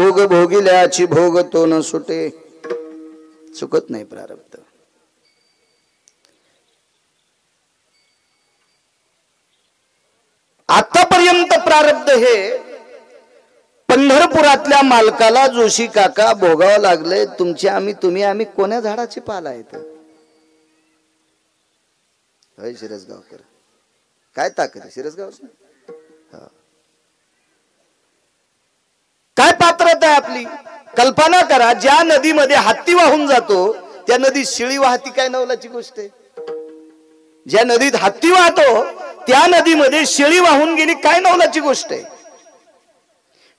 भोग भोगिल्याची भोग तो न सुटे. चुकत नाही प्रारब्ध. आतापर्यंत प्रारब्ध हे पंढरपुरातल्या मालकाला जोशी काका भोगावं लागले. तुमची आम्ही तुम्ही आम्ही कोण्या झाडाची पाल आहेत. होय शिरसगावकर, काय ताकद आहे शिरसगाव. काय पात्रता आहे आपली. कल्पना करा, ज्या नदीमध्ये हत्ती वाहून जातो त्या नदीत शिळी वाहती, काय नवलाची गोष्ट आहे. ज्या नदीत हत्ती वाहतो त्या नदीमध्ये शेळी वाहून गेली, काय नवलाची गोष्ट आहे.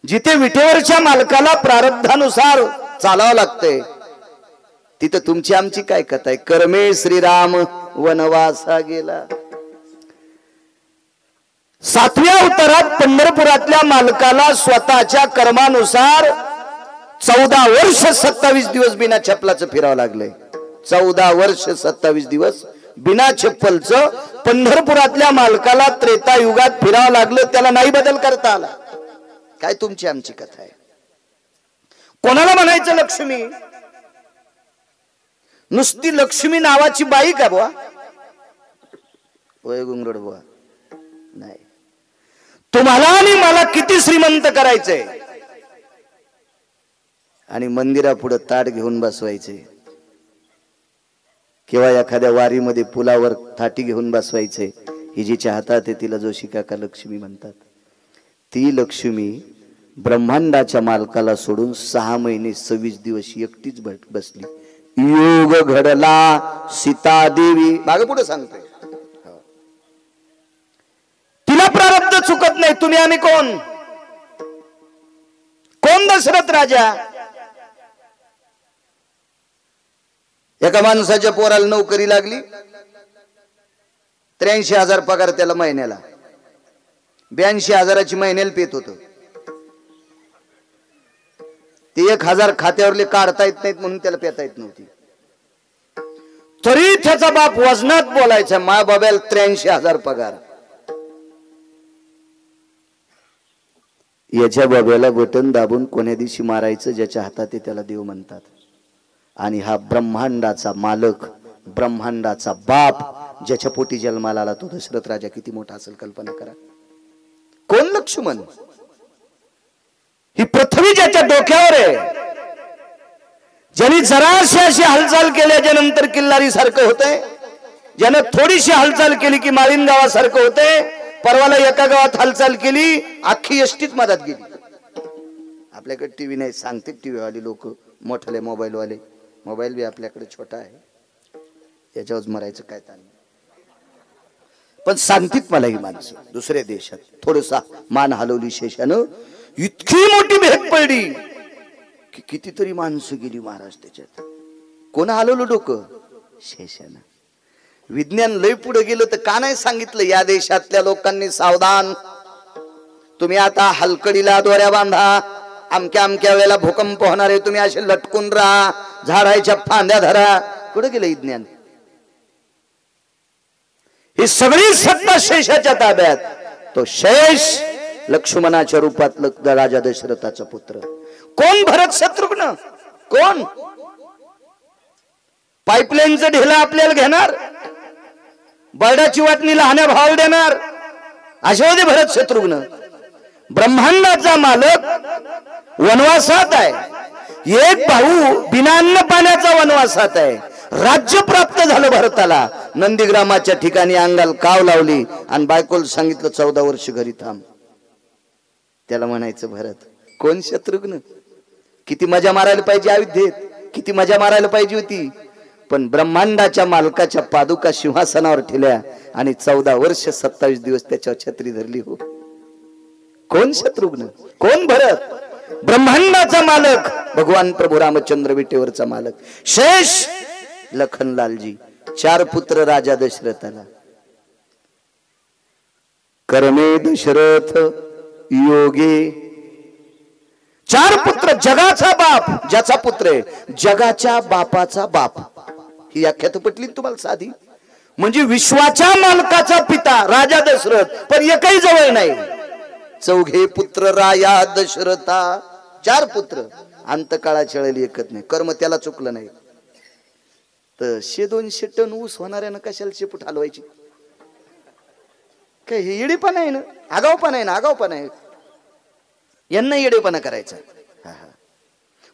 जिथे विठेवरच्या मालकाला प्रारब्धानुसार चालावं लागतंय तिथं तुमची आमची काय कथा आहे. कर्मे श्रीराम वनवासा गेला. 7व्या अवतारात पंढरपुरातल्या मालकाला स्वतःच्या कर्मानुसार 14 वर्ष 27 दिवस बिना चप्पलाचं फिरावं लागलंय. 14 वर्ष 27 दिवस बिना चप्पलचं पंढरपुरातल्या मालकाला त्रेतायुगात फिरावं लागलं. त्याला नाही बदल करता आला. काय तुमची आमची कथा आहे. कोणाला म्हणायचं लक्ष्मी. नुसती लक्ष्मी नावाची बाई का बुवा. वय गुंगरड बुवा नाही. तुम्हाला आणि मला किती श्रीमंत करायचंय आणि मंदिरापुढे ताट घेऊन बसवायचे किंवा एखाद्या वारीमध्ये पुलावर थाटी घेऊन बसवायचे. ही जिच्या हातात आहे तिला जोशी काका लक्ष्मी म्हणतात. ती लक्ष्मी ब्रह्मांडाच्या मालकाला सोडून 6 महिने 26 दिवस एकटीच बसली. योग घडला सीता देवी. मागे पुढे सांगतोय. तिला प्रारब्ध चुकत नाही. तुम्ही आम्ही कोण. कोण दशरथ राजा. एका माणसाच्या पोराला नोकरी लागली. 83,000 पगार त्याला महिन्याला. 82,000ची महिन्याला पेत होत. ते 1,000 खात्यावरले काढता येत नाहीत म्हणून त्याला पेता येत नव्हती. तरी त्याचा बाप वजनात बोलायचा. मा बाबाला 83,000 पगार. याच्या बाब्याला बटन दाबून कोण्या दिवशी मारायचं ज्याच्या हातात आहे त्याला देव म्हणतात. आणि हा ब्रह्मांडाचा मालक, ब्रह्मांडाचा बाप, ज्याच्या पोटी जन्माला आला तो दशरथ राजा किती मोठा असेल कल्पना करा. कोण लक्ष्मण. ही पृथ्वी ज्याच्या डोक्यावर आहे. ज्यांनी जराशी अशी हालचाल केल्याच्या नंतर किल्लारी सारखं होतंय. ज्यानं थोडीशी हालचाल केली की माळीन गावासारखं होतंय. परवाला एका गावात हालचाल केली अख्खी एसटीच मधात गेली. आपल्याकडे टीव्ही नाही सांगते टीव्ही वाले लोक, मोठाले मोबाईल वाले. मोबाईल बी आपल्याकडे छोटा आहे, याच्यावर मरायचं काय ताण. पण सांगतीत मला ही माणसं दुसऱ्या देशात थोडसा मान हलवली शेषानं. इतकी मोठी भेट पडली की कितीतरी माणसं गेली महाराज त्याच्यात. कोण हलवलं डोकं. शेषानं. विज्ञान लय पुढे गेलं तर का नाही सांगितलं या देशातल्या लोकांनी सावधान. तुम्ही आता हलकडीला दोऱ्या बांधा. अमक्या अमक्या वेळेला भूकंप होणार आहे. तुम्ही असे लटकून राहा. झाडाच्या फांद्या धरा. कुठे गेलं विज्ञान. ही सगळी सत्ता शेषाच्या ताब्यात. तो शेष लक्ष्मणाच्या रूपात राजा दशरथाचा पुत्र. कोण भरत शत्रुघ्न. कोण. पाईपलाईनचं ढेला आपल्याला घेणार. बर्डाची वाटणी लहान्या भावाला देणार. अशा होते भरत शत्रुघ्न. ब्रह्मांडाचा मालक वनवासात आहे. एक भाऊ बिना अन्न पाण्याचा वनवासात आहे. राज्य प्राप्त झालं भरताला. नंदीग्रामाच्या ठिकाणी अंगाला काव लावली आणि बायकोला सांगितलं 14 वर्ष घरी थांब. त्याला म्हणायचं भरत. कोण शत्रुघ्न. किती मजा मारायला पाहिजे अयोध्येत. किती मजा मारायला पाहिजे होती. पण ब्रह्मांडाच्या मालकाच्या पादुका सिंहासनावर ठेवल्या आणि 14 वर्ष 27 दिवस त्याच्यावर छत्री धरली. हो. कोण शत्रुघ्न. कोण भरत. ब्रह्मांडाचा मालक भगवान प्रभू रामचंद्र विटेवरचा मालक शेष लखनलालजी. 4 पुत्र राजा दशरथाला. कर्मे दशरथ योगे. 4 पुत्र. जगाचा बाप ज्याचा पुत्र आहे. जगाच्या बापाचा बाप. ही व्याख्या पटली तुम्हाला साधी. म्हणजे विश्वाच्या मालकाचा पिता राजा दशरथ पण एकही जवळ नाही. 4 पुत्र राया दशरथा 4 पुत्र, अंतकाळा चळली एकत नाही. कर्म त्याला चुकलं नाही तर 100-200 टन ऊस होणाऱ्यानं कशाला शेपूट हलवायची? काय हे येडेपणा आहे ना, आगावपणा आहे ना, आगावपणा आहे. यांना येडेपणा करायचा.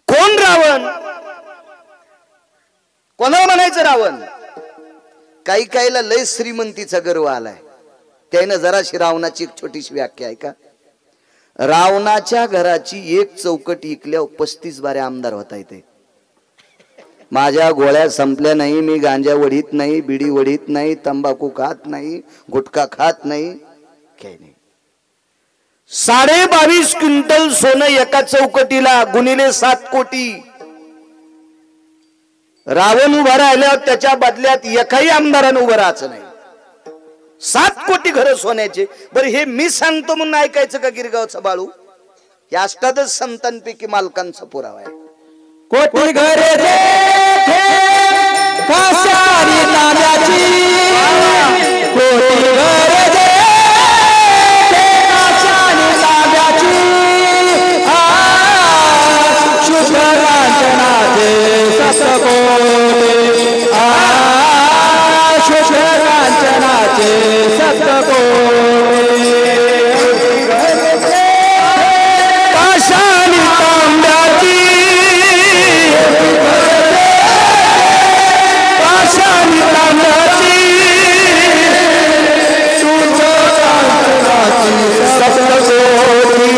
कोण रावण? कोणाला म्हणायचं रावण? काही काहीला लय श्रीमंतीचा गर्व आलाय. त्यानं जराशी रावणाची एक छोटीशी व्याख्या आहे का, रावणाच्या घराची एक चौकट इकल्यावर 35 बारे आमदार होता येते. माझ्या गोळ्या संपल्या नाही, मी गांजा वडीत नाही, बिडी वडीत नाही, तंबाखू खात नाही, गुटखा खात नाही, काही नाही. 22.5 क्विंटल सोनं एका चौकटीला, गुणिले 7 कोटी. रावण उभा राहिल्यावर त्याच्या बदल्यात एकाही आमदारानं उभं राहायचं नाही. 7 कोटी घर सोन्याचे. बरं हे मी सांगतो म्हणून ऐकायचं का गिरगावचा बाळू? या अष्टादश संतांपैकी मालकांचा पुरावा आहे. कोटी घरे काशारी तांब्याची, कोटी घरे काशारी तांब्याची, शुद्ध कांचनाचे सप्तकोटी, शुद्ध कांचनाचे सप्तकोटी, काशानी तांब्याची, काशानी तांब्याची, शुद्ध कांचनाची सप्तकोटी,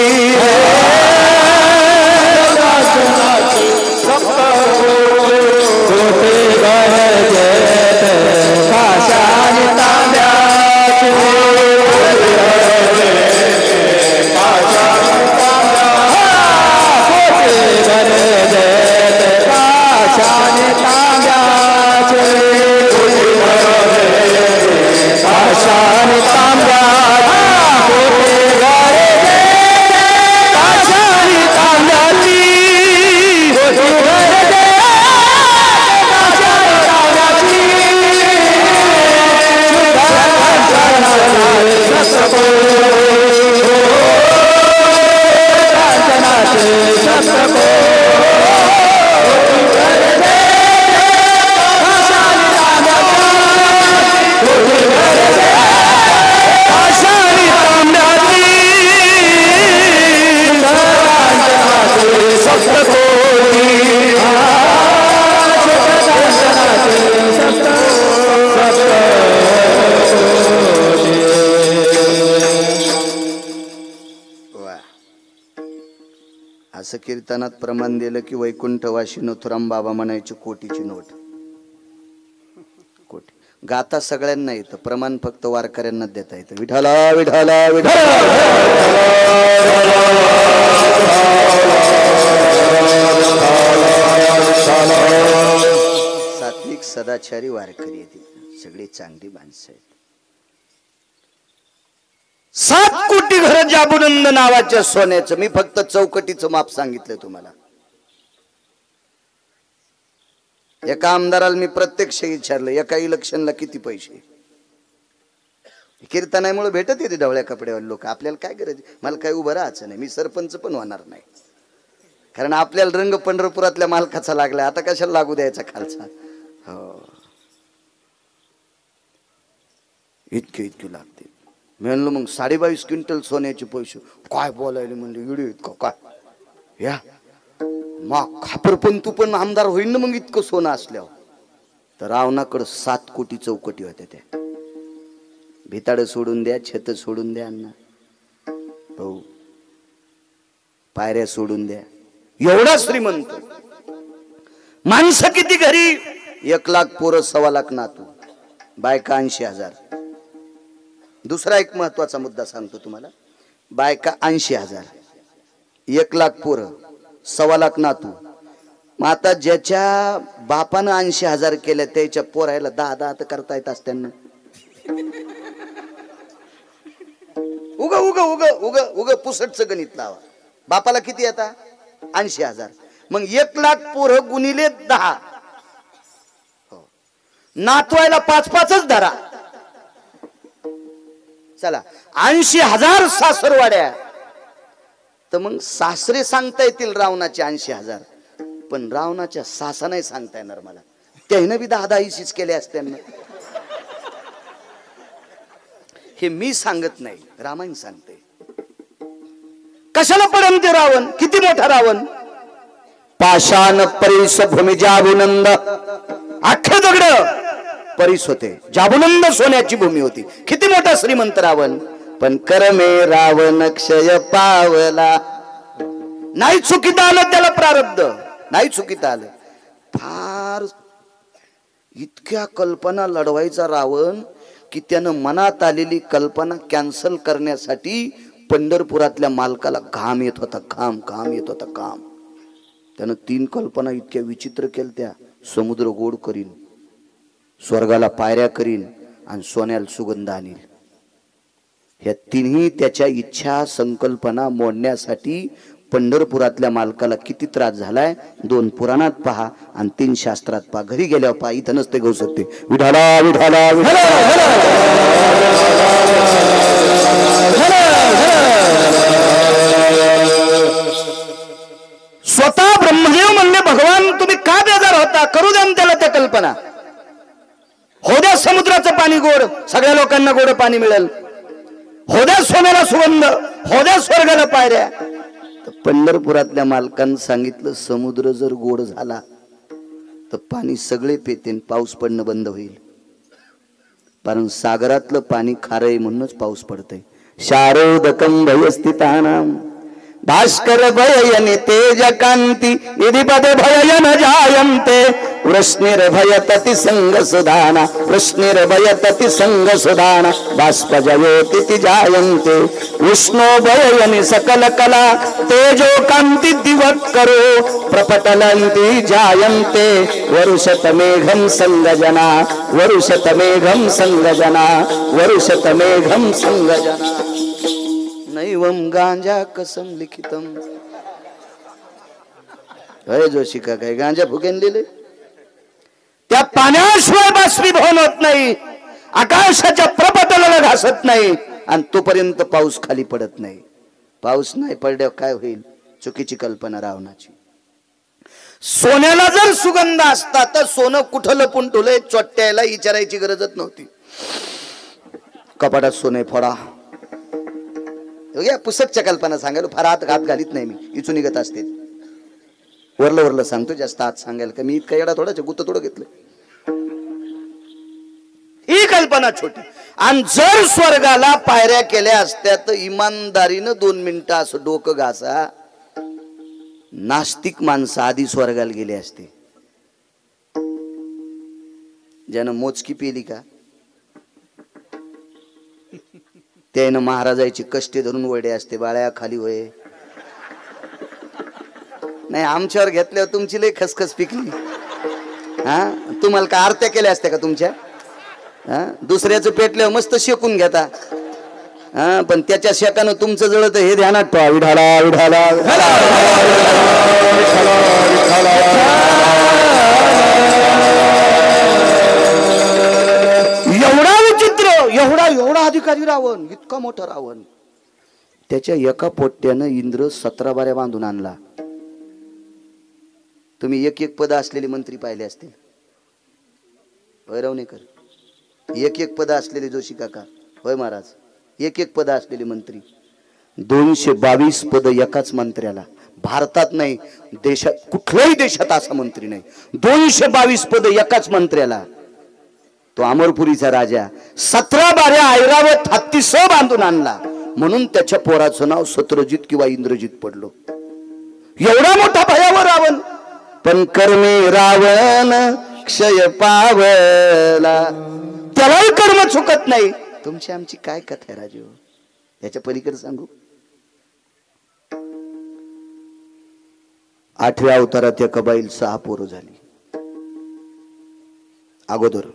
असं कीर्तनात प्रमाण दिलं की वैकुंठवाशी नथुराम बाबा म्हणायची कोटीची नोट. कोटी गाता सगळ्यांना येतं, प्रमाण फक्त वारकऱ्यांना देता येतं. विठाला विठाला विठाला, सात्विक सदाचारी वारकरी आहेत, सगळी चांगली माणसं आहेत. 7 कोटी घर जाबुनंद नावाच्या सोन्याचं. मी फक्त चौकटीचं माप सांगितलं तुम्हाला. एका आमदाराला मी प्रत्यक्ष विचारलं एका इलेक्शनला किती पैसे. कीर्तनामुळे भेटत येते ढवळ्या कपड्यावर लोक. आपल्याला काय गरज, मला काय उभं राहायचं नाही, मी सरपंच पण होणार नाही, कारण आपल्याला रंग पंढरपुरातल्या मालकाचा लागला, आता कशाला लागू द्यायचा खालचा. हो इतके इतके लागते. मी म्हणलं मग 22.5 क्विंटल सोन्याचे पैसे काय बोलायले म्हणले, व्हिडिओ इतकं काय या मग खापर पण तू पण आमदार होईल ना मग इतकं सोनं असल्यावर. तर रावणाकडं 7 कोटी चौकटी होत्या. त्या भिताड सोडून द्या, छत सोडून द्या अण्णा भाऊ, पायऱ्या सोडून द्या, एवढा श्रीमंत. माणसं किती घरी? 1 लाख पोरं, 1.25 लाख नातू, बायका 80,000. दुसरा एक महत्वाचा मुद्दा सांगतो तुम्हाला. बायका 80,000, 1 लाख पोरं, 1.25 लाख नातू. मग आता ज्याच्या बापानं 80,000 केल्या त्याच्या पोरायला 10 तर करता येत असत्यांना. उग उग उग उग उग पुसटचं गणित लावा. बापाला किती येता? 80,000. मग 1 लाख पोरं गुणिले 10, नातवायला 5-5च धरा. चला 80,000 सासरवाड्या, तर मग सासरे सांगता येतील रावणाचे 80,000, पण रावणाच्या सासा नाही सांगता येणार मला. त्यानं बी 10 इशीच केले असते. हे मी सांगत नाही, रामायण सांगते. कशाला पडन ते रावण? किती मोठा रावण! पाषाण परीस भूमी जाबुनंद, अख्खे दगड परीस होते. जाबुनंद सोन्याची भूमी होती. किती मोठा श्रीमंत रावण, पण कर्मे रावण क्षय पावला. नाही चुकीत आलं त्याला प्रारब्ध, नाही चुकीत आलं. फार इतक्या कल्पना लढवायचा रावण की त्यानं मनात आलेली कल्पना कॅन्सल करण्यासाठी पंढरपुरातल्या मालकाला घाम येत होता. घाम येत होता घाम. त्यानं 3 कल्पना इतक्या विचित्र केल्या. समुद्र गोड करीन, स्वर्गाला पायऱ्या करीन आणि सोन्याला सुगंध आणील. ह्या तिन्ही त्याच्या इच्छा संकल्पना मोडण्यासाठी पंढरपुरातल्या मालकाला किती त्रास झालाय. 2 पुराणात पहा आणि 3 शास्त्रात पहा. घरी गेल्यावर पहा, इथं नसते गहू शकते. विठाला विठाला स्वतः ब्रह्मदेव म्हणले, भगवान तुम्ही का बेजार होता? करू द्या त्याला त्या कल्पना. हो द्या समुद्राचं पाणी गोड, सगळ्या लोकांना गोड पाणी मिळेल. हो द्या सोन्याला सुगंध, हो द्या स्वर्गाला पायऱ्या. पंढरपुरातल्या मालकांनी सांगितलं, समुद्र जर गोड झाला तर पाणी सगळे पेतेन, पाऊस पडणं बंद होईल. कारण सागरातलं पाणी खारय म्हणूनच पाऊस पडतय. शारोदकं भयस्थितानां भास्कर भययने तेज कांती निधिपद भययन जायन्ते. वृष्णिर्भयतति संग सुधाना, वृष्णिर्भयतति संग सुधाना. बाष्पजयोति जायन्ते विष्णु भययनि सकल कला. तेजो कांति दिवत्करो प्रपटलन्ति जायन्ते. वरुषत मेघं संगजना, वरुषत मेघं संगजना, वरुषत मेघं संगजना. नैवं गांजा कसम लिखितम. जोशी का काय गांजा फुकेन लिहिले? त्या पाण्याशिवाय बाष्पीभवन होत नाही, आकाशाच्या प्रपटलाला घासत नाही आणि तोपर्यंत पाऊस खाली पडत नाही. पाऊस नाही पडल्यावर काय होईल? चुकीची कल्पना रावणाची. सोन्याला जर सुगंध असता तर सोनं कुठं लपून ठेवलंय चोट्याला विचारायची गरजच नव्हती. कपाटात सोने फोडा. पुस्तकच्या कल्पना सांगायला फार हात घालीत नाही मी, इचू निघत असते. वरलं सांगतो, जास्त हात सांगायला का मी इतका येडा थोडाच गुत्त थोडं घेतलं. ही कल्पना छोटी. आणि जर स्वर्गाला पायऱ्या केल्या असत्या तर इमानदारीनं 2 मिनिटं असं डोकं घासा, नास्तिक माणसं आधी स्वर्गाला गेले असते. ज्यानं मोजकी पेली का त्यानं महाराजाची कष्टे धरून वडे असते. बाळ्या खाली होय. नाही आमच्यावर घेतल्यावर तुमची लय खसखस पिकली. तुम्हाला का आरत्या केल्या असत्या का तुमच्या? दुसऱ्याचं पेटल्यावर मस्त शेकून घेता. पण त्याच्या शेकानं तुमचं जळत हे ध्यानात ठेवा. विठाला विठाला एवढा विचित्र, एवढा अधिकारी रावण, इतका मोठा रावण. त्याच्या एका पोट्यानं इंद्र 17 बाऱ्या बांधून आणला. तुम्ही एक पद असलेले मंत्री पाहिले असतील. भैरवणेकर एक पद असलेले जोशी काका, होय महाराज, एक पद असलेले मंत्री. 222 पद एकाच मंत्र्याला. भारतात नाही, देशात कुठल्याही देशात असा मंत्री नाही. 222 पद एकाच मंत्र्याला. तो अमरपुरीचा राजा 17 बाऱ्या ऐरावत हत्तीसह बांधून आणला. म्हणून त्याच्या पोराचं नाव सत्रजित किंवा इंद्रजित पडलो. एवढा मोठा भयावर रावण. पण कर्मे रावण क्षय पावला. त्यालाही कर्म चुकत नाही. तुमची आमची काय कथा आहे राजू? याच्या पलीकडे सांगू. 8व्या अवतारात एका बाईल 6 पोरं झाली. अगोदर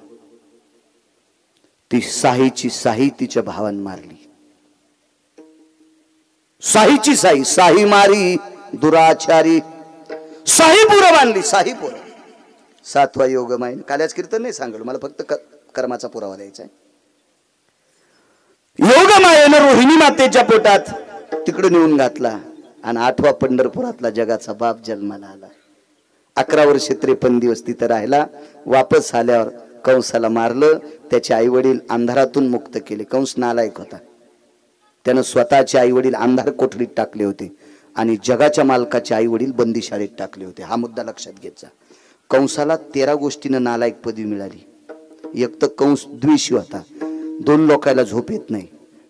ती साही तिच्या भावान मारली. साही मारी दुराचारी. साही पोरं बांधली. 7वा योग माहिती. काल्याच कीर्तन नाही सांगलो, मला फक्त कर्माचा पुरावा द्यायचा आहे. योग मायेनं रोहिणी मातेच्या पोटात तिकडे नेऊन घातला. आणि 8वा पंढरपुरातला जगाचा बाप जन्माला आला. 11 वर्ष 53 दिवस तिथं राहिला. वापस आल्यावर कंसाला मारलं. त्याचे आई वडील अंधारातून मुक्त केले. कंस नालायक होता. त्यानं स्वतःचे आई वडील अंधार कोठडीत टाकले होते आणि जगाच्या मालकाचे आई वडील बंदीशाळेत टाकले होते. हा मुद्दा लक्षात घ्यायचा. कंसाला 13 गोष्टीनं नालायक पदवी मिळाली. एक तर कंस द्वेषी होता. 2 लोकांना झोप येत नाही.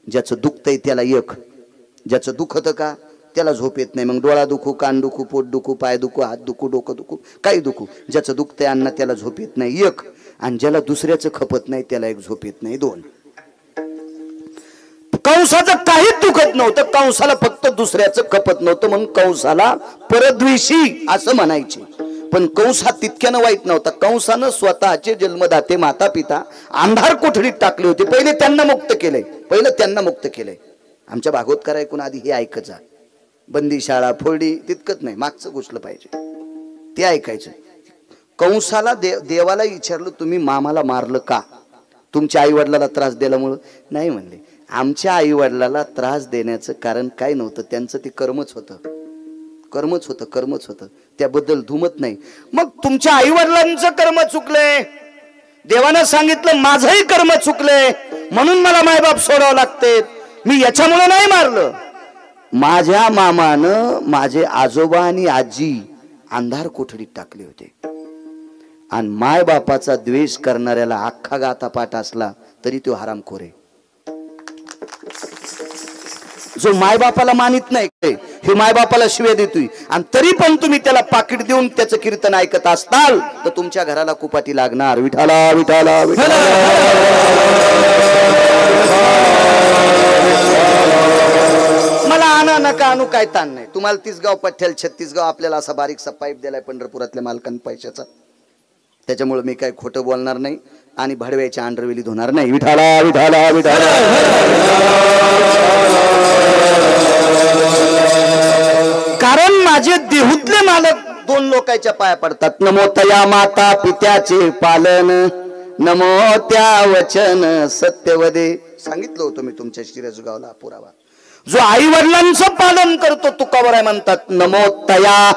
ज्याचं दुखतंय त्याला एक, ज्याचं दुखतं का त्याला झोप येत नाही. मग डोळा दुखू, कान दुखू, पोट दुखू, पाय दुखू, हात दुखू, डोकं दुखू, काही दुखू, ज्याचं दुखतंय अन्न त्याला झोप येत नाही एक, आणि ज्याला दुसऱ्याचं खपत नाही त्याला एक झोप येत नाही 2. कंसाचं काहीच दुखत नव्हतं. कंसाला फक्त दुसऱ्याचं खपत नव्हतं म्हणून कंसाला परद्वेषी असं म्हणायचे. पण कंस हा तितक्यानं वाईट नव्हता. कंसानं स्वतःचे जन्मदाते माता पिता अंधार कोठडीत टाकले होते. पहिले त्यांना मुक्त केलंय. आमच्या भागवतकार ऐकून आधी हे ऐकायचं. बंदीशाळा फोडली तितकंच नाही, मागचं घुसलं पाहिजे ते ऐकायचं. कंसाला देवाला विचारलं तुम्ही मामाला मारलं का? तुमच्या आई वडिलाला त्रास दिल्यामुळं? नाही म्हणले. आमच्या आई वडिलाला त्रास देण्याचं कारण काय नव्हतं. त्यांचं ते कर्मच होतं. त्याबद्दल धुमत नाही. मग तुमच्या आई वडिलांचं कर्म चुकले. देवानं सांगितलं माझंही कर्म चुकले म्हणून मला मायबाप सोडावं लागते. मी याच्यामुळे नाही मारलं. माझ्या मामानं माझे आजोबा आणि आजी अंधार कोठडीत टाकले होते. आणि माय बापाचा द्वेष करणाऱ्याला अख्खा गाता पाठ असला तरी तो हरामखोर आहे. जो मायबापाला मानित नाही, हे मायबापाला शिव्या देतोय आणि तरी पण तुम्ही त्याला पाकिट देऊन त्याचं कीर्तन ऐकत असताल तर तुमच्या घराला कुपाटी लागणार. विठाला विठाला विठाला. मला आणा नका आणू काय ताण नाही. तुम्हाला 30 गाव पठ्ठ्याल 36 गाव आपल्याला असा बारीकसा पाईप दिलाय पंढरपुरातल्या मालकांनी पैशाचा. त्याच्यामुळे मी काही खोटं बोलणार नाही आणि भडव्याच्या अंडरवेलीत होणार नाही. विठाला विठाला विठाला. कारण माझे देहूतले मालक 2 लोकांच्या पाया पडतात. नमो तया माता पित्याचे पालन, नमो त्या वचन सत्यवदे. सांगितलं होतं मी तुमच्या शिरसगावला पुरावा. जो आई वडिलांचं पालन करतो तुकावर आहे म्हणतात नमो तया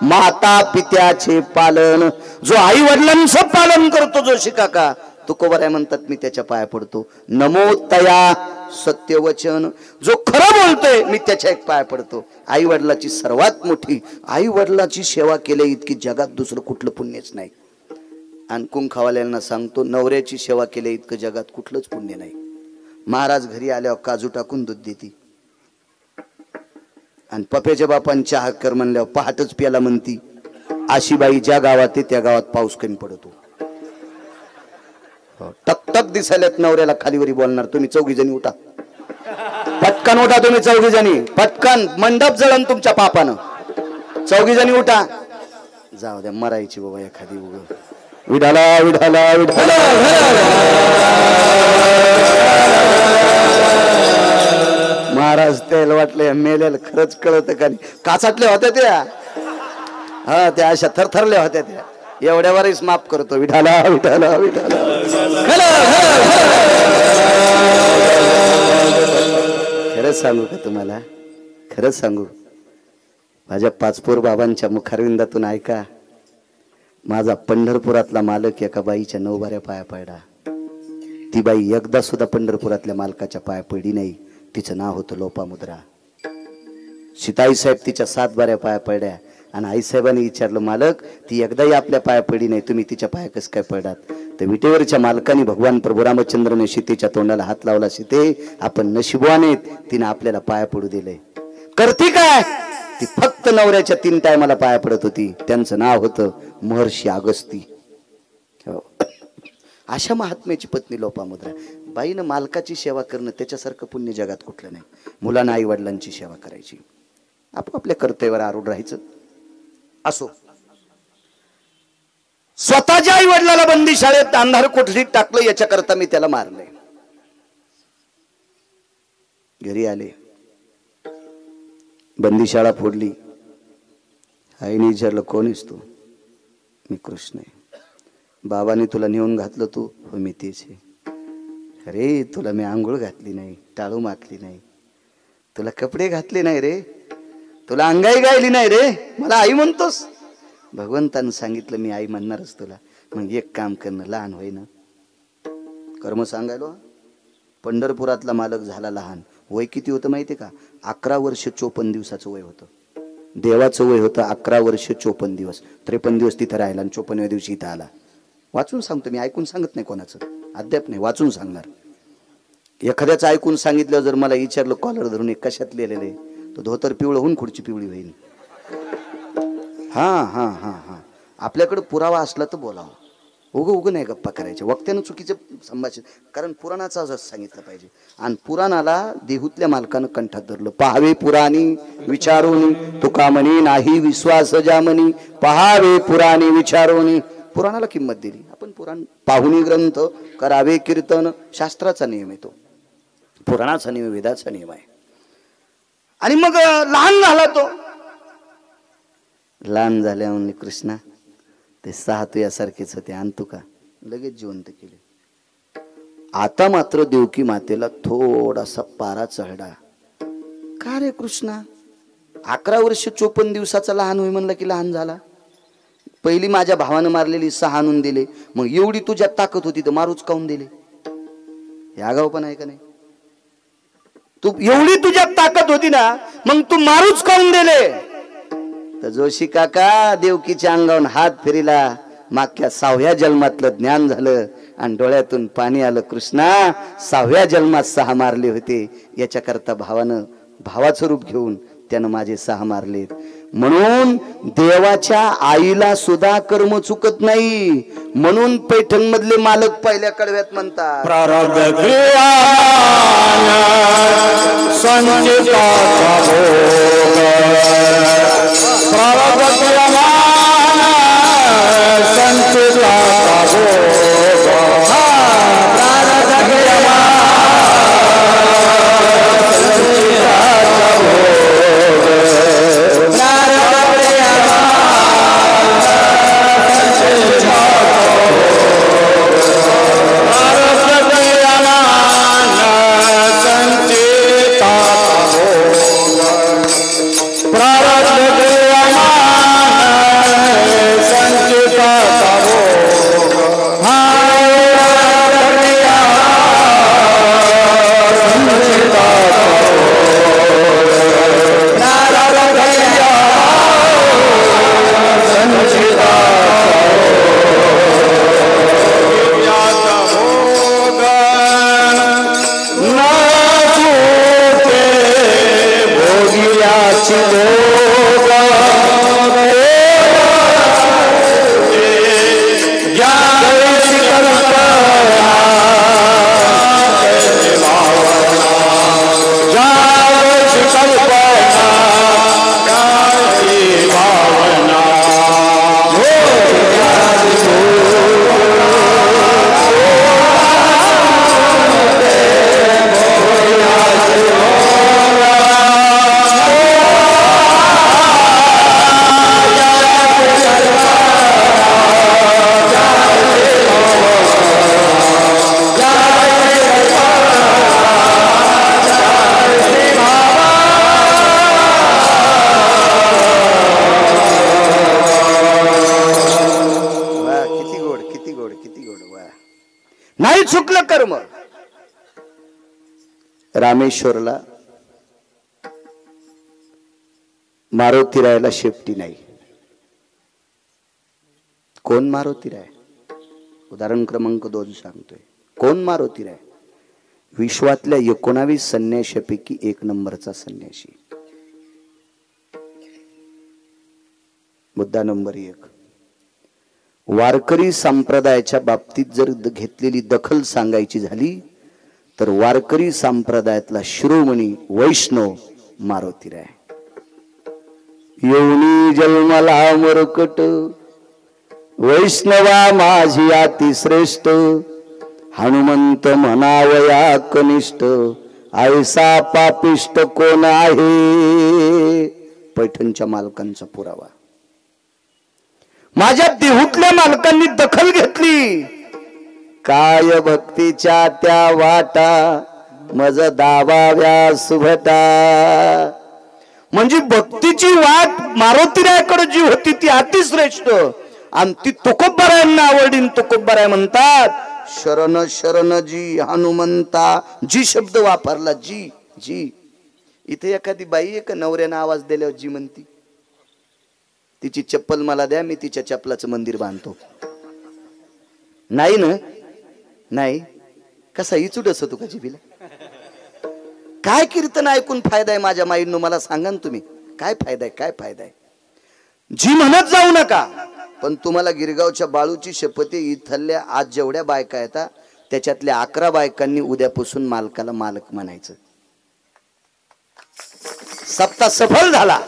माता पित्याचे पालन. जो आई वडिलांचं पालन करतो जोशी काका तुकोबर आहे म्हणतात मी त्याच्या पाया पडतो. नमो तया सत्यवचन. जो खरं बोलतोय मी त्याच्या एक पाया पडतो. आई वडिलाची सर्वात मोठी, आई वडिलाची सेवा केल्या इतकी जगात दुसरं कुठलं पुण्यच नाही. आणि कुंखावाल्यांना सांगतो नवऱ्याची सेवा केल्या इतकं जगात कुठलंच पुण्य नाही. महाराज घरी आल्यावर काजू टाकून दूध देती आणि पप्याच्या बापांच्या चहा कर म्हणल्यावर पहाटच प्याला म्हणती. अशी बाई ज्या गावात आहे त्या गावात पाऊस कमी पडतो. टकटक दिसायल्यात नवऱ्याला खालीवरी बोलणार. तुम्ही 4 जणी उठा, पटकन उठा. तुम्ही 4 जणी पटकन. मंडप जळण तुमच्या पापानं. 4 जणी उठा. जाऊ द्या मरायची बाबा एखादी उग. विठाला विठाला विठाला. महाराज तेल वाटले मेलेल खरंच कळत का? काचाटल्या होत्या त्या. हा त्या अशा थरथरल्या होत्या त्या. एवढ्यावरच माफ करतो. विठाला विठाला विठाला. खरंच सांगू का तुम्हाला? खरंच सांगू. माझ्या पाचपोर बाबांच्या मुखारविंदातून ऐका. माझा पंढरपुरातला मालक एका बाईच्या 9 बाऱ्या पाया पडला. ती बाई एकदा सुद्धा पंढरपुरातल्या मालकाच्या पाया पडली नाही. तिचं नाव होतं लोपामुद्रा. सीताई साहेब तिच्या 7 बाऱ्या पाया पडल्या आणि आईसाहेबांनी विचारलं मालक ती एकदाही आपल्या पाया पडली नाही, तुम्ही तिच्या पाया कस काय पडलात? तर विटेवरच्या मालकाने भगवान प्रभू रामचंद्रने सीतेच्या तोंडाला हात लावला. सीते आपण नशिबवान, तिने आपल्याला पाया पडू दिले. करती काय? ती फक्त नवऱ्याच्या 3 टायमाला पाया पडत होती. त्यांचं नाव होतं महर्षी अगस्ती. अशा महात्म्याची पत्नी लोपामुद्रा. बाईनं मालकाची सेवा करणं त्याच्यासारखं पुण्य जगात कुठलं नाही. मुलांना आई वडिलांची सेवा करायची, आपापल्या कर्तव्यावर आरूढ राहायचं. असो, स्वतःच्या आई वडिलाला बंदी शाळेत अंधार कोठडीत टाकलं याच्याकरता मी त्याला मारलंय. घरी आले, बंदी शाळा फोडली. आईने विचारलं कोण आहेस तू? मी कृष्ण आहे. बाबाने तुला नेऊन घातलं तू? हो मी तेच आहे. अरे तुला मी आंघोळ घातली नाही, टाळू मातली नाही, तुला कपडे घातले नाही रे, तुला अंगाई गायली नाही रे, मला आई म्हणतोस. भगवंतानं सांगितलं मी आई म्हणणारच तुला. मग एक काम करणं, लहान होईना कर्म सांगायलो. पंढरपुरातला मालक झाला लहान. वय किती होतं माहितीये का? 11 वर्ष 54 दिवसाचं वय होतं. देवाचं वय होतं 11 वर्ष 54 दिवस. 53 दिवस तिथं राहिला आणि 54व्या दिवशी इथं आला. वाचून सांगतो मी, ऐकून सांगत नाही कोणाचं, अद्याप नाही, वाचून सांगणार. एखाद्याचं ऐकून सांगितलं जर मला विचारलं कॉलर धरून एक कशात लिहिलेले, तो धोतर पिवळं होऊन खुर्ची पिवळी होईल. हा हा हा हा आपल्याकडे पुरावा असला तर बोलावं. उग नाही गप्पा करायचे, वक्त्यानं चुकीचे संभाषण. कारण पुराणाचा असं सांगितलं पाहिजे. आणि पुराणाला देहूतल्या मालकानं कंठात धरलं. पहावे पुराणी विचारून तुका म्हणी नाही विश्वास जामनी. पहावे पुराणी विचारून. पुराणाला किंमत दिली आपण. पुराण पाहुणी ग्रंथ करावे कीर्तन, शास्त्राचा नियम येतो, पुराणाचा नियम, वेदाचा नियम आहे. आणि मग लहान झाला तो. लहान झाल्या म्हणले कृष्णा ते 6 तुझ्यासारखेच होते, आणतो का? लगेच जिवंत केले. आता मात्र देवकी मातेला थोडासा पारा चढला. का रे कृष्णा, 11 वर्ष 54 दिवसाचा लहान होई म्हणलं की लहान झाला. पहिली माझ्या भावानं मारलेली 6 आणून दिले, मग एवढी तुझ्यात ताकद होती तर मारूच काऊन दिले? हे आगाव पण आहे का नाही? तू एवढी तुझ्यात ताकद होती ना, मग तू मारूच काऊन दिले? तर जोशी काका देवकीच्या अंगावरून हात फिरिला. मागच्या 6व्या जन्मातलं ज्ञान झालं आणि डोळ्यातून पाणी आलं. कृष्णा 6व्या जन्मात 6 मारले होते, याच्याकरता भावाचं रूप घेऊन त्यानं माझे 6 मारलेत. म्हणून देवाच्या आईला सुद्धा कर्म चुकत नाही. म्हणून पैठण मधले मालक पहिल्या कडव्यात म्हणतात प्रारब्ध क्रिया संचिता प्रारब्ध क्रिया संचिता कर्म. रामेश्वरला मारुती रायला शेपटी नाही. कोण मारुती राय? उदाहरण क्रमांक 2 सांगतोय. कोण मारुती राय? विश्वातल्या 19 संन्याशापैकी 1 नंबरचा संन्याशी. मुद्दा नंबर 1, वारकरी संप्रदायाच्या बाबतीत जर घेतलेली दखल सांगायची झाली तर वारकरी संप्रदायातला शिरोमणी वैष्णव मारुतीराय. येऊनी जन्मला मरकट वैष्णवा माझी अति श्रेष्ठ, हनुमंत म्हणावया कनिष्ठ, ऐसा पापिष्ट कोण आहे? पैठणच्या मालकांचा पुरावा. माझ्या देहूतल्या मालकांनी दखल घेतली. काय भक्तीच्या त्या वाटा मज दाबाव्या सुभटा, म्हणजे भक्तीची वाट मारुतीरायाकडे जी होती ती अतिश्रेष्ठ, आणि ती तुकोबारायांना आवडीन. तुकोबाराय म्हणतात शरण शरण जी हनुमंता. जी शब्द वापरला, जी जी. इथे एखादी बाई आहे का नवऱ्यानं आवाज दिल्यावर जी म्हणती? तिची चप्पल मला द्या, मी तिच्या चप्पलाचं मंदिर बांधतो. नाही ना? नाही. कसा इचूट असतो का जिभीला? काय कीर्तन ऐकून फायदा आहे माझ्या माईंनो? मला सांगा ना तुम्ही, काय फायदा आहे? काय फायदा आहे? जी म्हणत जाऊ नका. पण तुम्हाला गिरगावच्या बाळूची शपथ आहे, इथल्या आज जेवढ्या बायका येतात त्याच्यातल्या 11 बायकांनी उद्यापासून मालकाला मालक म्हणायचं. सप्ताह सफल झाला.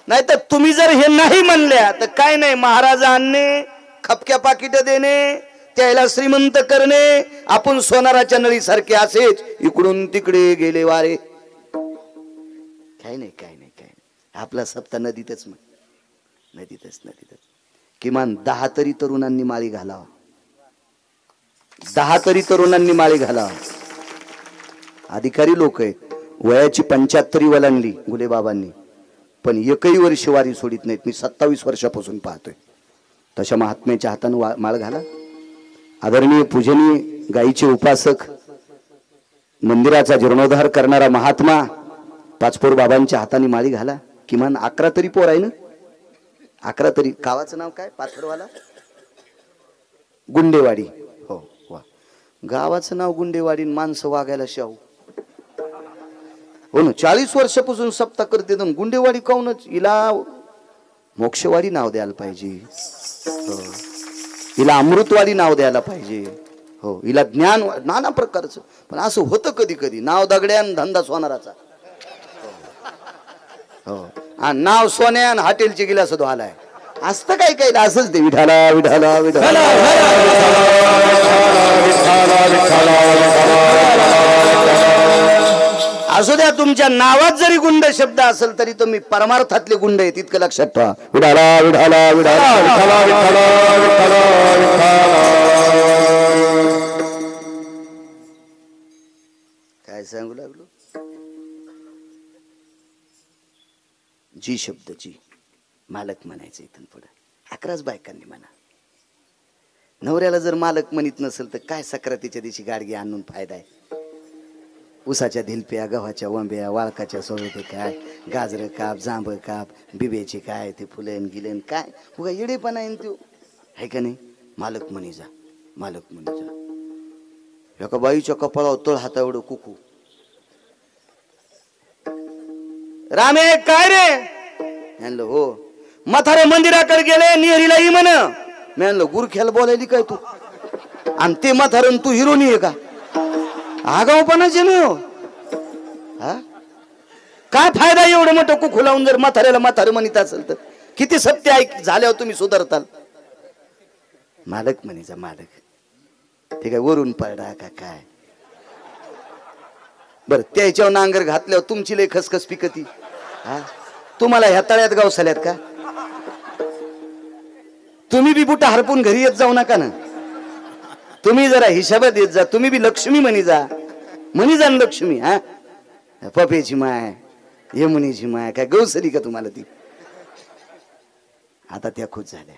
नाही तर तुम्ही जर हे नाही म्हणल्या तर काय नाही, महाराज आणणे, खपक्या पाकिट देणे, त्याला श्रीमंत करणे, आपण सोनाराच्या नळीसारखे असेच इकडून तिकडे गेले वारे. काय नाही काय नाही काय नाही. आपला सप्ताह नदीतच, मग नदीतच नदीतच. किमान 10 तरी तरुणांनी माळी घालावा. 10 तरी तरुणांनी माळी घालावा. अधिकारी लोक आहेत, वयाची 75 वलांडली गुलेबाबांनी, पण एकही वर्ष वारी सोडित नाहीत. मी 27 वर्षापासून पाहतोय. तशा महात्म्याच्या हाताने माळ घाला. आदरणीय पूजनीय गायीचे उपासक, मंदिराचा जीर्णोद्धार करणारा महात्मा पाचपोर बाबांच्या हाताने माळी घाला. किमान 11 तरी पोर आहे ना? 11 तरी. गावाचं नाव काय? पाथरवाला गुंडेवाडी. हो वा, गावाचं नाव गुंडेवाडी, माणसं वागायला शाहू. हो ना, 40 वर्षापासून सप्ताह करते. गुंडेवाडी काऊनच? हिला मोक्षवाडी नाव द्यायला पाहिजे. हो, हिला अमृतवाडी नाव द्यायला पाहिजे. हो, हिला ज्ञान नाना प्रकारचं. पण असं होतं कधी कधी, नाव दगड्यान धंदा सोनाराचा. हो, आणि नाव सोन्यान हॉटेलची गिलास धुवालाय असतं. काय काय असंच ते. विठाला विठाला विठाला. असू द्या, तुमच्या नावात जरी गुंड शब्द असेल तरी तुम्ही परमार्थातले गुंड आहेत इतकं लक्षात ठेवा. विठाला विठाला विठाला विठाला विठाला विठाला. काय सांगू लागलो? जी शब्द, जी मालक म्हणायचं. इथून पुढे 11च बायकांनी म्हणा. नवऱ्याला जर मालक म्हणत नसेल तर काय सक्रातीच्या दिवशी गाडगी आणून फायदा आहे? उसाच्या धिलप्या, गव्हाच्या वंब्या, वाळकाच्या सोळते, काय गाजर काप, जांब काप, बिब्याचे काय ते फुलेन गिलेन, काय उगा येडेपणा आहे तो, आहे का नाही? मालक म्हणी जा, मालक म्हणी जा. एका बाईच्या कपाळावर तळ हाता एवढं कुकू. रामे काय रे? म्हणलं हो. म्हातारे मंदिराकडे गेले, निहरीला ही म्हण. मी म्हणलं गुरख्याला बोलायली काय तू? आणि ते म्हातारण तू हिरोनी आहे का? आगाऊपणाचे नाही हो. हा, काय फायदा एवढं मोठं कुकू लावून जर म्हाताऱ्याला म्हातारं म्हणत असेल तर? किती सत्य ऐक झाल्यावर तुम्ही सुधारताल. मालक म्हणीचा मालक. ते काय वरून पडा का काय? बर, त्याच्यावर नांगर घातल्यावर तुमची लय खसखस पिकती. हा, तुम्हाला ह्या तळ्यात गावसाल्यात का? तुम्ही बी बुटा हरपून घरी येत जाऊ नका ना. तुम्ही जरा हिशाबात येत जा. तुम्ही बी लक्ष्मी म्हणी जा. म्हणी जा लक्ष्मी. हा, पपेची माय, यमुनीची माय, काय गौसरी का तुम्हाला ती? आता त्या खुश झाल्या.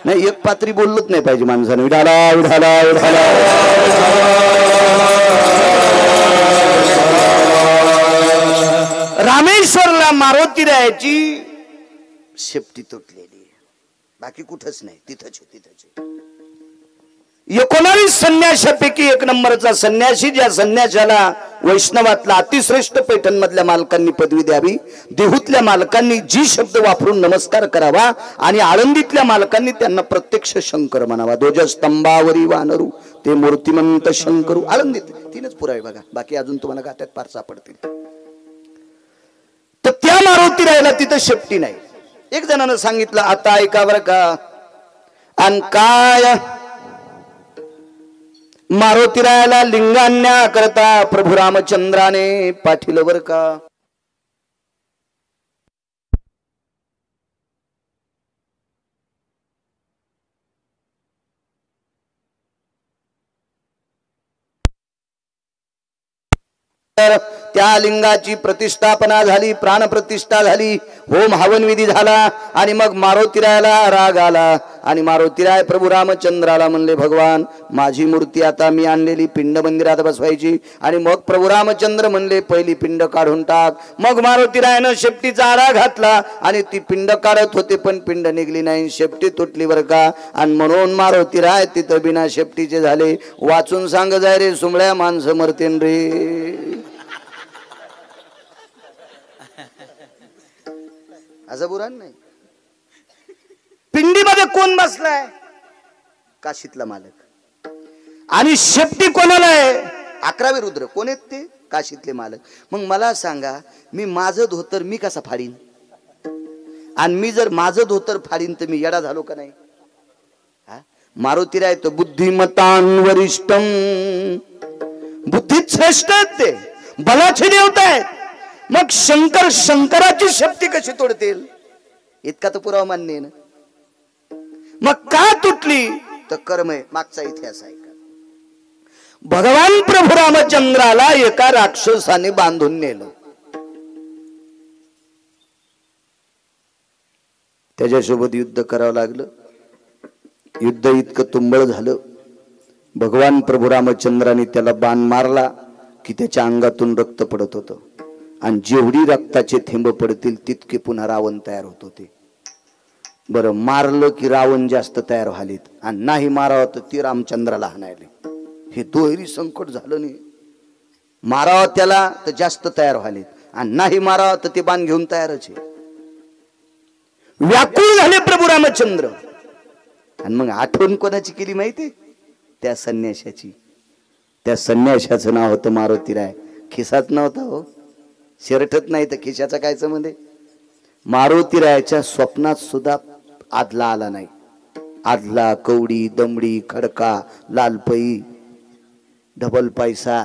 नाही, एक पात्री बोललोच नाही पाहिजे माणसाने. विठाला विठाला विठाला. रामेश्वरला मारुतीरायाची शेपटी तुटलेली, बाकी कुठंच नाही. तिथंच तिथंच. 19 संन्याशापैकी 1 नंबरचा संन्यासी, ज्या संन्याशाला वैष्णवातला अतिश्रेष्ठ पैठण मधल्या मालकांनी पदवी द्यावी, देहूतल्या मालकांनी जी शब्द वापरून नमस्कार करावा, आणि आळंदीतल्या मालकांनी त्यांना प्रत्यक्ष शंकर म्हणावा. ध्वजस्तंभावरी वानरू ते मूर्तिमंत शंकरू. आळंदीत 3च पुरावे बघा, बाकी अजून तुम्हाला गाठ्यात फार सापडतील. तर त्या मारुती राहिला तिथं शेपटी नाही. एक जणानं सांगितलं, आता ऐका बरं का, आणि काय मारुतीरायाला लिंगान्या करता प्रभू रामचंद्राने पाठीलं बर का. त्या लिंगाची प्रतिष्ठापना झाली, प्राण प्रतिष्ठा झाली, होम हवन विधी झाला आणि मग मारुतीरायाला राग आला आणि मारुतीराय प्रभू रामचंद्राला म्हणले, भगवान माझी मूर्ती आता मी आणलेली पिंड मंदिरात बसवायची. आणि मग प्रभू रामचंद्र म्हणले, पहिली पिंड काढून टाक. मग मारुतीरायानं शेपटीचा आळा घातला आणि ती पिंड काढत होते पण पिंड निघली नाही, शेपटी तुटली बर का. आणि म्हणून मारुतीराय तिथं बिना शेपटीचे झाले. वाचून सांग जाय रे सुमळ्या, माणसं मरतेन रे. असं बुरान नाही. पिंडीमध्ये कोण बसलाय? काशीतला मालक. आणि शेपटी कोणाला आहे? 11वे रुद्र. कोण आहेत ते? काशीतले मालक. मग मला सांगा, मी माझं धोतर मी कसा फाडीन? आणि मी जर माझं धोतर फाडीन तर मी येडा झालो का नाही? मारुतीराय तो बुद्धिमतान वरिष्ठम, बुद्धीत श्रेष्ठ आहेत, ते बलाचे देवता आहेत. मग शंकर शंकराची शक्ती कशी तोडतील? इतका तर पुरावा मान्य आहे ना. मग का तुटली? तर कर्म आहे. मागचा इतिहास आहे का? भगवान प्रभू रामचंद्राला एका राक्षसाने बांधून नेलं. त्याच्यासोबत युद्ध करावं लागलं. युद्ध इतकं तुंबळ झालं, भगवान प्रभू रामचंद्राने त्याला बाण मारला की त्याच्या अंगातून रक्त पडत होतं. आणि जेवढी रक्ताचे थेंब पडतील तितके पुन्हा रावण तयार होत होते. बरं, मारलं की रावण जास्त तयार व्हालीत, आणि नाही मारावं तर ती रामचंद्राला हाणायले. हे दोहेरी संकट झालं नाही. मारावं त्याला तर जास्त तयार व्हालीत, आणि नाही मारावं तर ते बाण घेऊन तयारच आहे. व्याकुळ झाले प्रभू रामचंद्र. आणि मग आठवण कोणाची केली माहिती? त्या संन्याशाची. त्या संन्याशाचं नाव होतं मारुतीराय. खिसात नव्हता हो, शर्टत नाही तर खिशाचा काय संबंध? मारुतीरायाच्या स्वप्नात सुद्धा आदला आला नाही. आदला, कवडी, दमडी, खडका, लालपई, डबल पैसा,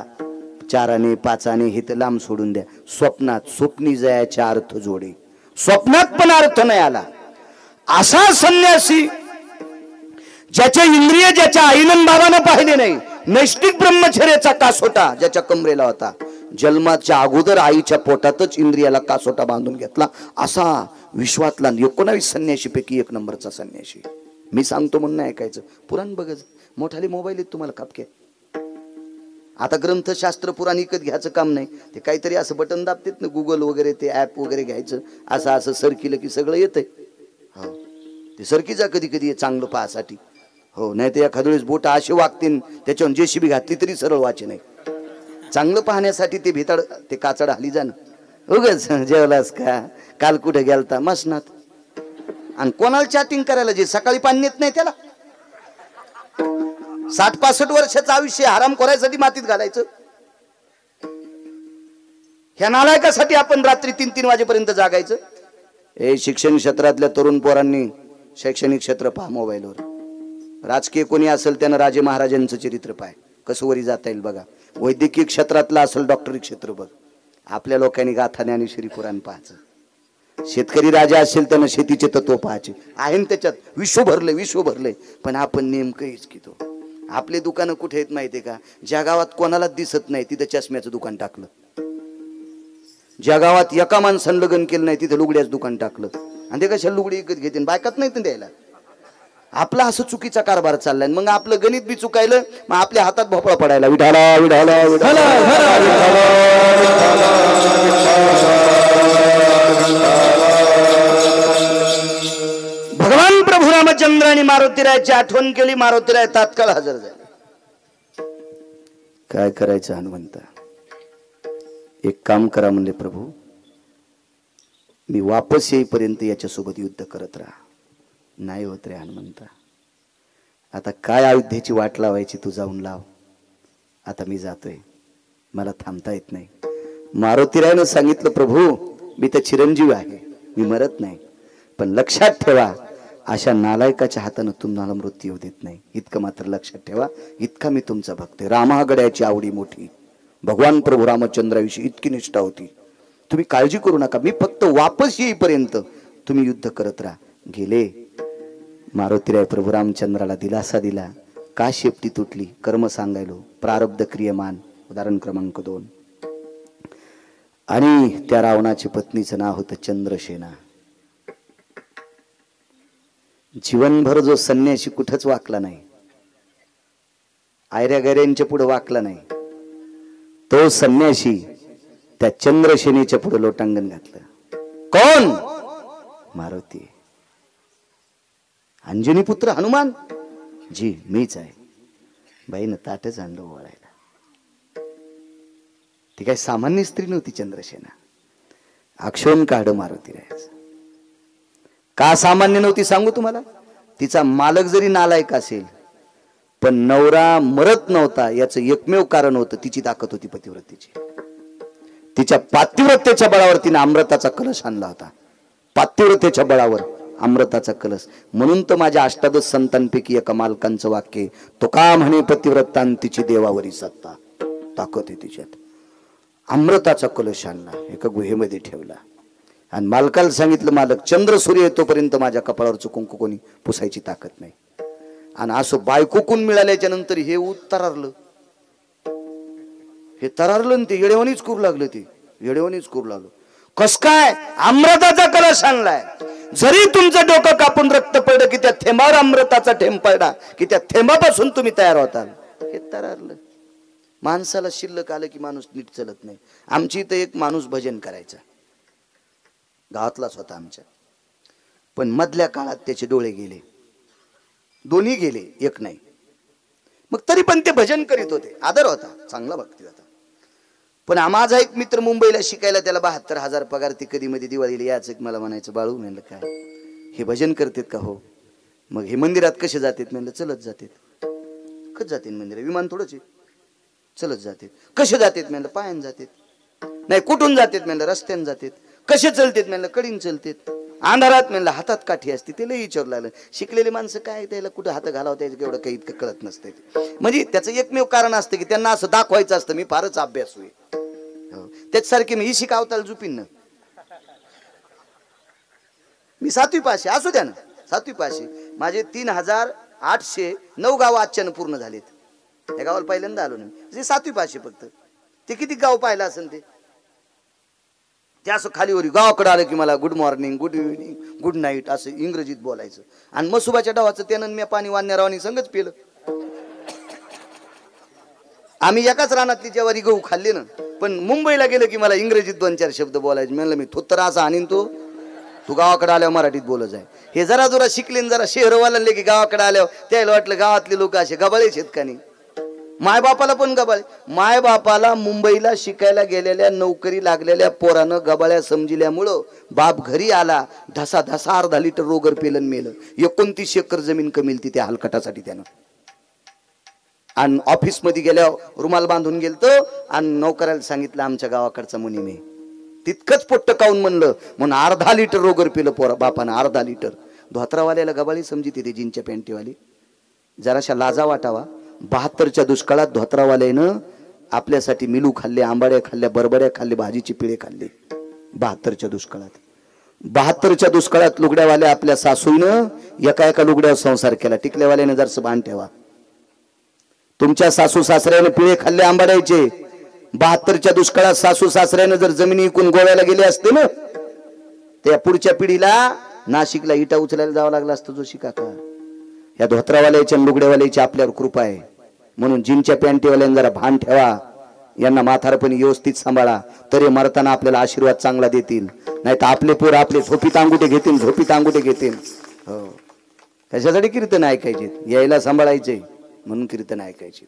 4 आणे 5 आणे हे तर लांब सोडून द्या. स्वप्नात स्वप्नी जयाच्या अर्थ जोडे, स्वप्नात पण अर्थ नाही आला. असा संन्यासी ज्याचे इंद्रिय ज्याच्या आईनं बाबानं पाहिले नाही, नैष्टिक ब्रह्मचर्याचा कासोटा ज्याच्या कमरेला होता, जन्माच्या अगोदर आईच्या पोटातच इंद्रियाला कासोटा बांधून घेतला, असा विश्वातला 19 संन्याशीपैकी 1 नंबरचा संन्याशी. मी सांगतो म्हणून ऐकायचं. पुराण बघत, मोठाले मोबाईल आहेत तुम्हाला कापके. आता ग्रंथशास्त्र पुराण विकत घ्यायचं काम नाही. ते काहीतरी असं बटन दाबतात ना, गुगल वगैरे, ते ऍप वगैरे घ्यायचं. असं असं सरकीलं की सगळं येतंय. हो, ते सरकीचा कधी कधी चांगलं पाहासाठी. हो, नाही तर एखाद्या वेळेस बोट असे वागतील त्याच्यावर जेसीबी घातली तरी सरळ वाचे नाही. चांगलं पाहण्यासाठी ते भिताड, ते काचड हली जाणं. उगच जेवलास का, काल कुठे गेलता, मसनात. आणि कोणाला चॅटिंग करायला जे सकाळी पाणी येत नाही त्याला? 60-65 वर्षाचं आयुष्य हराम करायसाठी मातीत घालायचं. ह्या नालायकासाठी आपण रात्री 3-3 वाजेपर्यंत जागायचं. हे शिक्षण क्षेत्रातल्या तरुण पोरांनी शैक्षणिक क्षेत्र पहा मोबाईलवर. राजकीय कोणी असेल त्यानं राजे महाराजांचं चरित्र पाय, कसं वरी जाता येईल बघा. वैद्यकीय क्षेत्रातला असेल डॉक्टरी क्षेत्र बघ. आपल्या लोकांनी गाथा ज्ञानेश्वरी पुराण पाहायचं. शेतकरी राजा असेल त्यानं शेतीचे तत्व पाहायचे. आहे त्याच्यात विश्व भरले. पण आपण नेमकं हेच घेतो. आपले दुकानं कुठे आहेत माहितीये का? ज्या गावात कोणालाच दिसत नाही तिथं चष्म्याचं दुकान टाकलं. ज्या गावात एका माणसानं लग्न केलं नाही तिथं लुगड्याचं दुकान टाकलं. आणि ते कशा लुगडी विकत घेते, बायकात नाही द्यायला. आपला असं चुकीचा कारभार चाललाय. मग आपलं गणित बी चुकायलं, मग आपल्या हातात भोपळा पडायला. विठाला विठाला विठाला. भगवान प्रभू रामचंद्राने मारुतीरायाची आठवण केली. मारुतीराय तात्काळ हजर झाले. काय करायचं हनुमंता? एक काम करा म्हणले प्रभू, मी वापस येईपर्यंत याच्यासोबत युद्ध करत राहा. नाही होत रे हनुमंता, आता काय अयोध्येची वाट लावायची, तू जाऊन लाव. आता मी जातोय, मला थांबता येत नाही. मारुतीरायानं सांगितलं, प्रभू मी तर चिरंजीव आहे, मी मरत नाही, पण लक्षात ठेवा अशा नालायकाच्या हातानं तुम्हाला मृत्यू देत नाही. इतकं मात्र लक्षात ठेवा, इतका मी तुमचा भक्त आहे. रामागड्याची आवडी मोठी, भगवान प्रभू रामचंद्राविषयी इतकी निष्ठा होती. तुम्ही काळजी करू नका, मी फक्त वापस येईपर्यंत तुम्ही युद्ध करत राहा. गेले. मारुतीराय प्रभू रामचंद्राला दिलासा दिला. का शेपटी तुटली? कर्म सांगायलो, प्रारब्ध क्रियमान. उदाहरण क्रमांक 2. आणि त्या रावणाची पत्नीचं नाव होतं चंद्रसेना. जीवनभर जो संन्यासी कुठंच वाकला नाही, आयऱ्या गैऱ्यांच्या पुढे वाकला नाही, तो संन्यासी त्या चंद्रसेनेच्या पुढे लोटांगण घातलं. कोण? मारुती. अंजनी पुत्र हनुमान जी मीच आहे. बाईनं ताटच आणलं ओवाळायला. ती काय सामान्य स्त्री नव्हती चंद्रसेना. अक्षोण काढ मारुती राहायचं. का सामान्य नव्हती सांगू तुम्हाला. तिचा मालक जरी नालायक असेल पण नवरा मरत नव्हता याचं एकमेव कारण होतं तिची ताकद होती पतिव्रतेची. तिच्या पातिव्रतेच्या बळावर तिने अमृताचा कलश आणला होता. पातिव्रतेच्या बळावर अमृताचा कलश. म्हणून तर माझ्या अष्टादश संतांपैकी एका मालकांचं वाक्य, तो का म्हणे पतिव्रतां तिची देवावरी सत्ता. ताकद आहे तिच्यात. अमृताचा कलश आणला, एका गुहेमध्ये ठेवला आणि मालकाला सांगितलं, मालक चंद्र सूर्य येतोपर्यंत माझ्या कपाळावरचं कुंकू कोणी पुसायची ताकद नाही. आणि असं बायकोकून मिळाल्याच्या नंतर हे तरारलं. हे तरारलं ते येडेवानीच करू लागलं. ते येडेवानीच करू लागलं. कस काय? अमृताचा कलश आणलाय. जरी तुमचं डोकं कापून रक्त पडलं की त्या थेंबावर अमृताचा थेंब पडला की त्या थेंबापासून तुम्ही तयार होताल. हे तरारलं. माणसाला शिल्लक आलं की माणूस नीट चलत नाही. आमची इथं एक माणूस भजन करायचा, गावातलाच होता आमच्या, पण मधल्या काळात त्याचे डोळे गेले. दोन्ही गेले, एक नाही. मग तरी पण ते भजन करीत होते. आदर होता, चांगला भक्ती होता. पण माझा एक मित्र मुंबईला शिकायला, त्याला 72,000 पगार. ती कधी मध्ये दिवाळीला याच मला म्हणायचं, बाळू म्हणलं काय हे भजन करतात का? हो. मग हे मंदिरात कसे जातात? म्हणलं चलत जातात. कस जाते मंदिरात? विमान थोडंच आहे. चलत जातात. कसे जातात? म्हणलं पायान जातात. नाही कुठून जातात? म्हणलं रस्त्याने जातात. कसे चलतात? म्हणलं कडीन चलतात. अंधारात? म्हणलं हातात काठी असते. ते लई विचारू लागलं. शिकलेली माणसं काय त्याला कुठं हात घालावं त्याचं एवढं काही इतकं कळत नसतं. म्हणजे त्याचं एकमेव कारण असतं की त्यांना असं दाखवायचं असतं मी फारच अभ्यास होईल. त्याच्यासारखी मी शिकावताल जुपिन ना. मी 7वी पाशी असू द्या ना. 7वी पाशी माझे 3,809 गाव आजच्यानं पूर्ण झालेत. या गावाला पहिल्यांदा आलो ना. 7वी पाशी फक्त. ते किती गाव पाहिलं असेल ते असं खालीवर गावाकडे आलं की मला good morning, good evening, good night असं इंग्रजीत बोलायचं. आणि मसुबाच्या डावाचं त्यानं मी पाणी वाण्यारावानी संगच पिलं. आम्ही एकाच रानातली ज्वारी गहू खाल्ले ना. पण मुंबईला गेलं की मला इंग्रजीत 2-4 शब्द बोलायचे. म्हणलं मी थोत्तर असं आणीन तू गावाकडे आल्यावर मराठीत बोलत आहे. हे जरा जरा शिकले जरा शहरवाले की गावाकडे आल्यावर त्याला वाटलं गावातले लोक असे गबाळे शेतकरी. मायबापाला पण गबाळे. मायबापाला मुंबईला शिकायला गेलेल्या नोकरी लागलेल्या पोरानं गबाळ्या समजिल्यामुळं बाप घरी आला. ढसा ढसा अर्धा लिटर रोगर पेलन मेलं. 29 एकर जमीन कमीलती त्या हलकटासाठी त्यानं. आणि ऑफिस मध्ये गेल्यावर रुमाल बांधून गेलतो आणि नोकराला सांगितलं आमच्या गावाकडचा मुनी मी. तितकंच पोट्ट काऊन म्हणलं म्हणून अर्धा लिटर रोगर पेलं पोरा बापानं. अर्धा लिटर. धोत्रावाल्याला गबाळी समजिते ते जीनच्या पॅन्टीवाली. जराशा लाजा वाटावा. 72च्या दुष्काळात धोत्रावाल्यानं आपल्यासाठी मिलू खाल्ले, आंबाड्या खाल्ल्या, बरबड्या खाल्ले, भाजीची पिळे खाल्ले. 72च्या दुष्काळात. 72च्या दुष्काळात लुगड्यावाल्या आपल्या सासूनं एका लुगड्यावर संसार केला. टिकल्यावाल्याने जरसं भान ठेवा. तुमच्या सासू सासऱ्याने पिळे खाल्ले आंबाड्याचे. 72च्या दुष्काळात सासू सासऱ्याने जर जमिनी विकून गोव्याला गेले असते ना, त्या पुढच्या पिढीला नाशिकला इटा उचलायला जावं लागलं असतं. जोशी काका, या धोत्रावाल्याच्या लुगड्यावाल्याची आपल्यावर कृपा आहे. म्हणून जीनच्या पॅन्टीवाल्याने जरा भान ठेवा. यांना म्हातारपणी व्यवस्थित सांभाळा, तरी मरताना आपल्याला आशीर्वाद चांगला देतील. नाही तर आपले पोर आपले झोपीत अंगुठे घेतील, झोपीत अंगुठे घेतील. हो, त्याच्यासाठी कीर्तन ऐकायचे, यायला सांभाळायचे म्हणून कीर्तन ऐकायचे.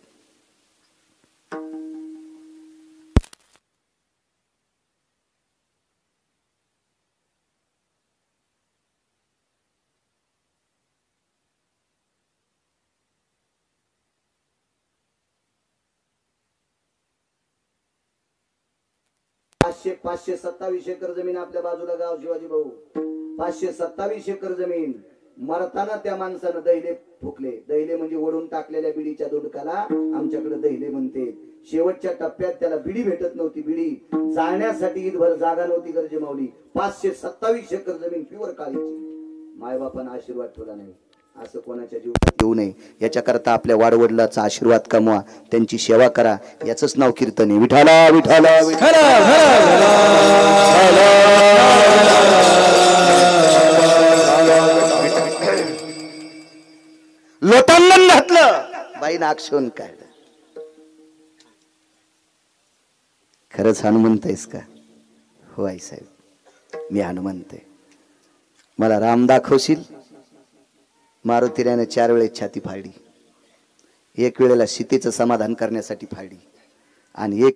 पाचशे 27 एकर जमीन आपल्या बाजूला गाव शिवाजी भाऊ. 527 एकर जमीन. मरताना त्या माणसानं दैले फुकले. दैले म्हणजे ओढून टाकलेल्या बिडीच्या दोडकाला आमच्याकडे दैले म्हणते. शेवटच्या टप्प्यात त्याला बिडी भेटत नव्हती. बिडी जाळण्यासाठी ईदभर जागा नव्हती गरजे मावली. 527 एकर जमीन प्युअर काळीची. मायबापानं आशीर्वाद ठेवला नाही. असं कोणाच्या जीवनात येऊ नये याच्याकरता आपल्या वाडवडिलाचा आशीर्वाद कमवा, त्यांची सेवा करा, याचंच नाव कीर्तन आहे. विठाला विठाला विठाला. लोटांगण घातलं, बाईनं आक्षेपण काढलं. खरंच हनुमंत आहेस का? हो आई साहेब, मी हनुमंत आहे. मला राम दाखवशील? मारुतीरायाने 4 वेळेस छाती फाडली. एक वेळेला सीतेचं समाधान करण्यासाठी फाडली आणि एक